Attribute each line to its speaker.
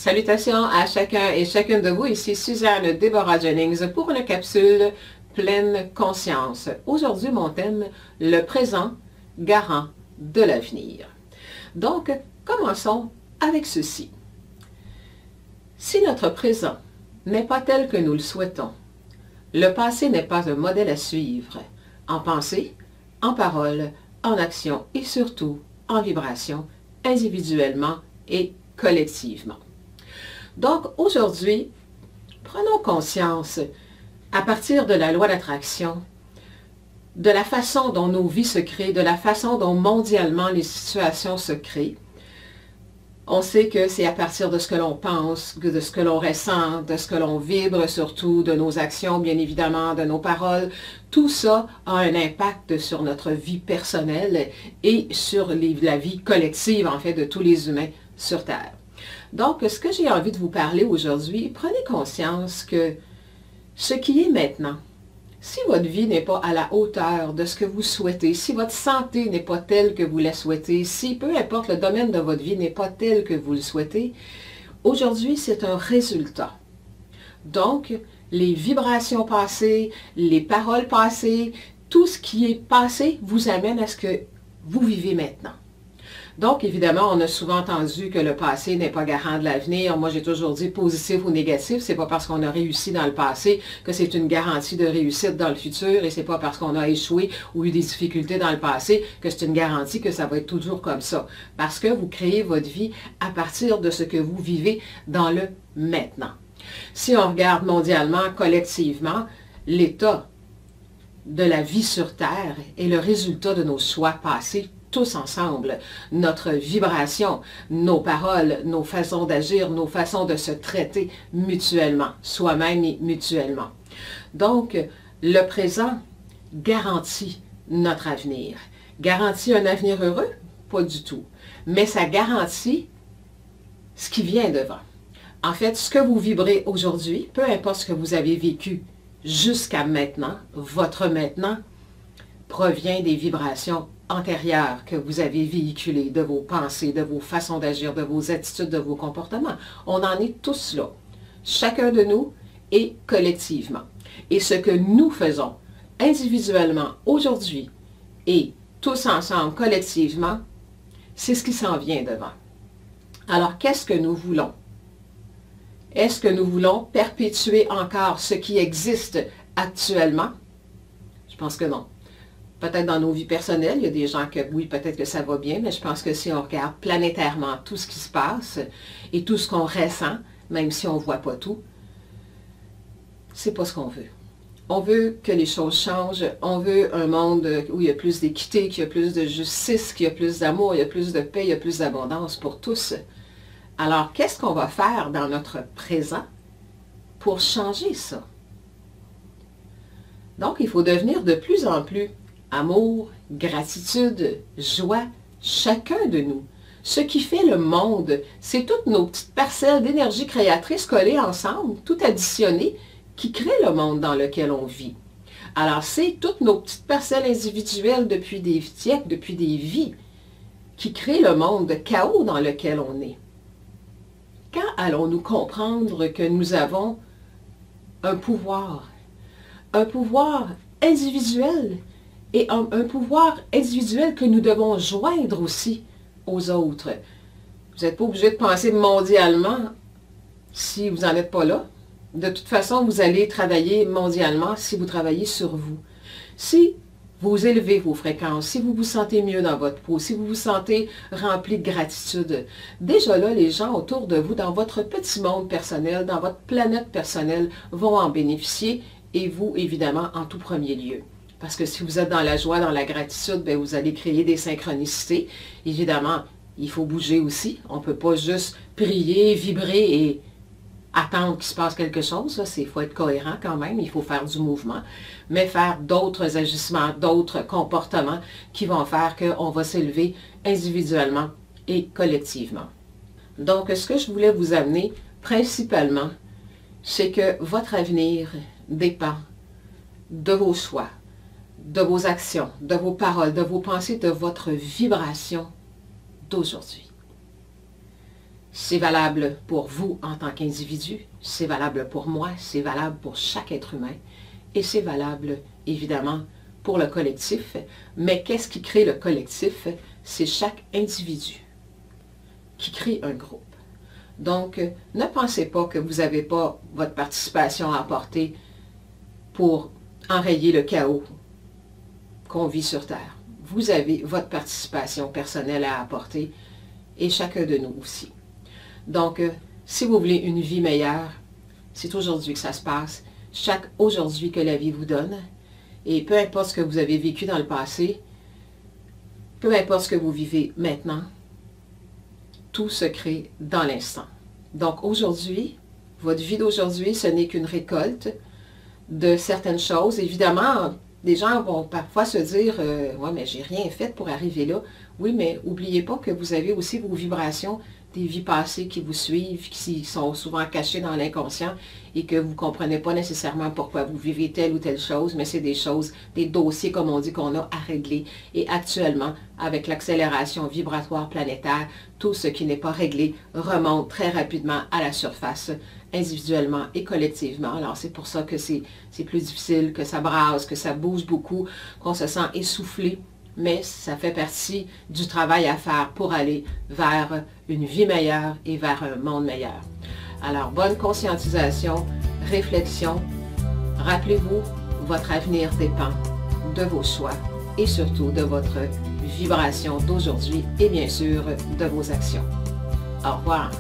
Speaker 1: Salutations à chacun et chacune de vous. Ici Suzanne Deborah Jennings pour une capsule pleine conscience. Aujourd'hui, mon thème, le présent garant de l'avenir. Donc, commençons avec ceci. Si notre présent n'est pas tel que nous le souhaitons, le passé n'est pas un modèle à suivre, en pensée, en parole, en action et surtout en vibration, individuellement et collectivement. Donc aujourd'hui, prenons conscience, à partir de la loi d'attraction, de la façon dont nos vies se créent, de la façon dont mondialement les situations se créent. On sait que c'est à partir de ce que l'on pense, de ce que l'on ressent, de ce que l'on vibre surtout, de nos actions bien évidemment, de nos paroles. Tout ça a un impact sur notre vie personnelle et sur la vie collective en fait de tous les humains sur Terre. Donc, ce que j'ai envie de vous parler aujourd'hui, prenez conscience que ce qui est maintenant, si votre vie n'est pas à la hauteur de ce que vous souhaitez, si votre santé n'est pas telle que vous la souhaitez, si peu importe le domaine de votre vie n'est pas tel que vous le souhaitez, aujourd'hui c'est un résultat. Donc, les vibrations passées, les paroles passées, tout ce qui est passé vous amène à ce que vous vivez maintenant. Donc, évidemment, on a souvent entendu que le passé n'est pas garant de l'avenir. Moi, j'ai toujours dit positif ou négatif. C'est pas parce qu'on a réussi dans le passé que c'est une garantie de réussite dans le futur et c'est pas parce qu'on a échoué ou eu des difficultés dans le passé que c'est une garantie que ça va être toujours comme ça. Parce que vous créez votre vie à partir de ce que vous vivez dans le maintenant. Si on regarde mondialement, collectivement, l'état de la vie sur Terre est le résultat de nos choix passés tous ensemble, notre vibration, nos paroles, nos façons d'agir, nos façons de se traiter mutuellement, soi-même et mutuellement. Donc, le présent garantit notre avenir. Garantit un avenir heureux? Pas du tout. Mais ça garantit ce qui vient devant. En fait, ce que vous vibrez aujourd'hui, peu importe ce que vous avez vécu jusqu'à maintenant, votre maintenant provient des vibrations antérieures que vous avez véhiculées, de vos pensées, de vos façons d'agir, de vos attitudes, de vos comportements. On en est tous là, chacun de nous et collectivement. Et ce que nous faisons individuellement aujourd'hui et tous ensemble collectivement, c'est ce qui s'en vient devant. Alors, qu'est-ce que nous voulons? Est-ce que nous voulons perpétuer encore ce qui existe actuellement? Je pense que non. Peut-être dans nos vies personnelles, il y a des gens que, oui, peut-être que ça va bien, mais je pense que si on regarde planétairement tout ce qui se passe et tout ce qu'on ressent, même si on ne voit pas tout, c'est pas ce qu'on veut. On veut que les choses changent, on veut un monde où il y a plus d'équité, qu'il y a plus de justice, qu'il y a plus d'amour, il y a plus de paix, il y a plus d'abondance pour tous. Alors, qu'est-ce qu'on va faire dans notre présent pour changer ça? Donc, il faut devenir de plus en plus amour, gratitude, joie, chacun de nous. Ce qui fait le monde, c'est toutes nos petites parcelles d'énergie créatrice collées ensemble, tout additionnées, qui créent le monde dans lequel on vit. Alors, c'est toutes nos petites parcelles individuelles depuis des siècles, depuis des vies, qui créent le monde de chaos dans lequel on est. Quand allons-nous comprendre que nous avons un pouvoir individuel, et un pouvoir individuel que nous devons joindre aussi aux autres. Vous n'êtes pas obligé de penser mondialement si vous n'en êtes pas là. De toute façon, vous allez travailler mondialement si vous travaillez sur vous. Si vous élevez vos fréquences, si vous vous sentez mieux dans votre peau, si vous vous sentez rempli de gratitude, déjà là, les gens autour de vous, dans votre petit monde personnel, dans votre planète personnelle, vont en bénéficier et vous, évidemment, en tout premier lieu. Parce que si vous êtes dans la joie, dans la gratitude, bien, vous allez créer des synchronicités. Évidemment, il faut bouger aussi. On ne peut pas juste prier, vibrer et attendre qu'il se passe quelque chose. Il faut être cohérent quand même. Il faut faire du mouvement. Mais faire d'autres agissements, d'autres comportements qui vont faire qu'on va s'élever individuellement et collectivement. Donc, ce que je voulais vous amener principalement, c'est que votre avenir dépend de vos choix, de vos actions, de vos paroles, de vos pensées, de votre vibration d'aujourd'hui. C'est valable pour vous en tant qu'individu, c'est valable pour moi, c'est valable pour chaque être humain et c'est valable évidemment pour le collectif. Mais qu'est-ce qui crée le collectif? C'est chaque individu qui crée un groupe. Donc, ne pensez pas que vous n'avez pas votre participation à apporter pour enrayer le chaos qu'on vit sur Terre. Vous avez votre participation personnelle à apporter et chacun de nous aussi. Donc, si vous voulez une vie meilleure, c'est aujourd'hui que ça se passe. Chaque aujourd'hui que la vie vous donne. Et peu importe ce que vous avez vécu dans le passé, peu importe ce que vous vivez maintenant, tout se crée dans l'instant. Donc aujourd'hui, votre vie d'aujourd'hui, ce n'est qu'une récolte de certaines choses. Évidemment, des gens vont parfois se dire « Ouais, mais j'ai rien fait pour arriver là. » Oui, mais n'oubliez pas que vous avez aussi vos vibrations des vies passées qui vous suivent, qui sont souvent cachées dans l'inconscient et que vous ne comprenez pas nécessairement pourquoi vous vivez telle ou telle chose, mais c'est des choses, des dossiers, comme on dit, qu'on a à régler. Et actuellement, avec l'accélération vibratoire planétaire, tout ce qui n'est pas réglé remonte très rapidement à la surface, individuellement et collectivement. Alors c'est pour ça que c'est plus difficile, que ça brasse, que ça bouge beaucoup, qu'on se sent essoufflé. Mais ça fait partie du travail à faire pour aller vers une vie meilleure et vers un monde meilleur. Alors, bonne conscientisation, réflexion. Rappelez-vous, votre avenir dépend de vos choix et surtout de votre vibration d'aujourd'hui et bien sûr de vos actions. Au revoir.